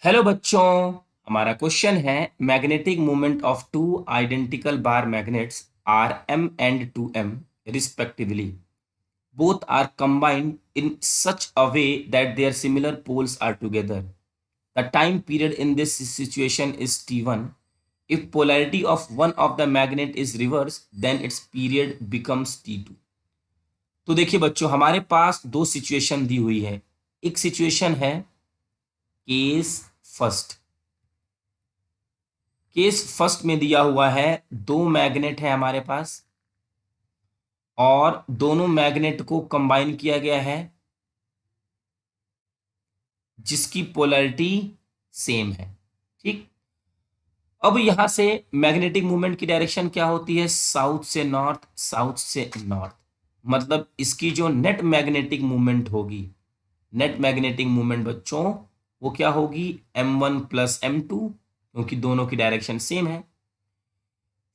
Hello बच्चों। हमारा question है magnetic moment of two identical bar magnets are M and two M respectively both are combined in such a way that their similar poles are together. The time period in this situation is t1. If polarity of one of the magnet is reversed, then its period becomes t2. तो देखिए बच्चों, हमारे पास दो situation दी हुई है। एक situation है case first. Case first में दिया हुआ है दो मैग्नेट है हमारे पास और दोनों मैग्नेट को कंबाइन किया गया है जिसकी पोलैरिटी सेम है। ठीक, अब यहां से मैग्नेटिक मूवमेंट की डायरेक्शन क्या होती है? साउथ से नॉर्थ, साउथ से नॉर्थ। मतलब इसकी जो नेट मैग्नेटिक मूवमेंट होगी, नेट मैग्नेटिक मूवमेंट बच्चों वो क्या होगी? m1 प्लस m2, क्योंकि दोनों की डायरेक्शन सेम है।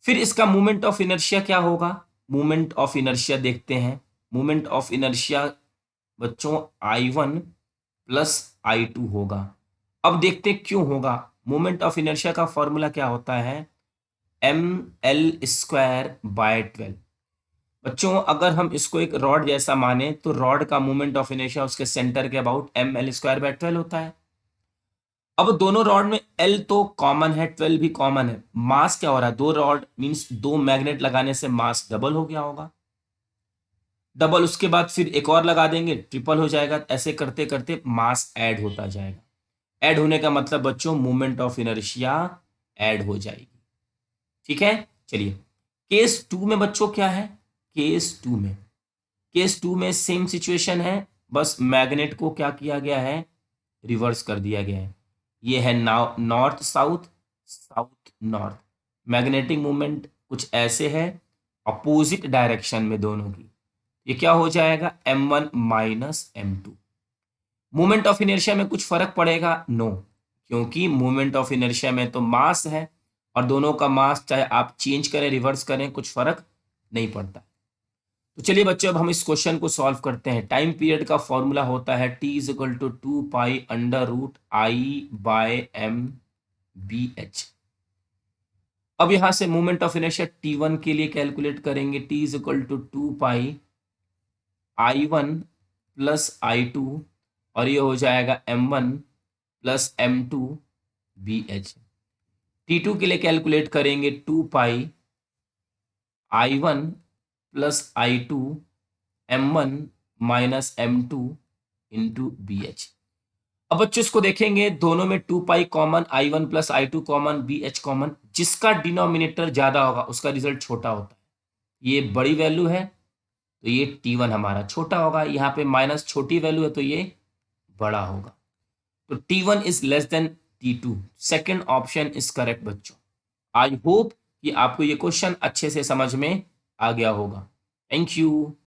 फिर इसका मोमेंट ऑफ इनर्शिया क्या होगा? मोमेंट ऑफ इनर्शिया देखते हैं। मोमेंट ऑफ इनर्शिया बच्चों I1 प्लस I2 होगा। अब देखते हैं क्यों होगा। मोमेंट ऑफ इनर्शिया का फॉर्मूला क्या होता है? ml²/12। बच्चों अगर हम इसको एक रॉड जैसा माने तो रॉड का मोमेंट ऑफ इनर्शिया उसके सेंटर के अबाउट ml²/12 होता है। अब दोनों रॉड में L तो कॉमन है, 12 भी कॉमन है। मास क्या हो रहा है? दो रॉड मींस दो मैग्नेट लगाने से मास डबल हो गया होगा। डबल, उसके बाद फिर एक और लगा देंगे, ट्रिपल हो जाएगा। ऐसे करते करते मास ऐड होता जाएगा। ऐड होने का मतलब बच्चों मोमेंट ऑफ इनर्शिया ऐड हो जाएगी। ठीक है, चलिए केस टू में बच्चों क्या है? केस टू में सेम सिचुएशन है, बस मैग्नेट को क्या किया गया है? रिवर्स कर दिया गया है। ये है now north south, south north. Magnetic movement कुछ ऐसे है, अपोजिट डायरेक्शन में दोनों की। ये क्या हो जाएगा? m1 minus m2। Moment of inertia में कुछ फर्क पड़ेगा? नो, क्योंकि मोमेंट ऑफ इनर्शिया में तो मास है और दोनों का मास चाहे आप चेंज करें रिवर्स करें कुछ फर्क नहीं पड़ता। तो चलिए बच्चों, अब हम इस क्वेश्चन को सॉल्व करते हैं। टाइम पीरियड का फॉर्मूला होता है T = 2π√I/m/bh। अब यहां से मोमेंट ऑफ इनर्शिया T1 के लिए कैलकुलेट करेंगे। T = 2π I1 प्लस I2 और ये हो जाएगा m1 प्लस m2/bh। T2 के लिए कैलकुलेट करेंगे 2πI1 plus I2 m1 minus m2 into bh। अब बच्चों इसको देखेंगे, दोनों में 2π common, I1 plus I2 common, bh common. जिसका डिनोमिनेटर ज्यादा होगा उसका रिजल्ट छोटा होता है। ये बड़ी वैल्यू है तो ये T1 हमारा छोटा होगा, यहाँ पे माइनस छोटी वैल्यू है तो ये बड़ा होगा। तो T1 is less than T2। Second option is correct बच्चों। आई होप कि आपको ये क्वेश्चन अच्छे से समझ में आ गया होगा। Thank you.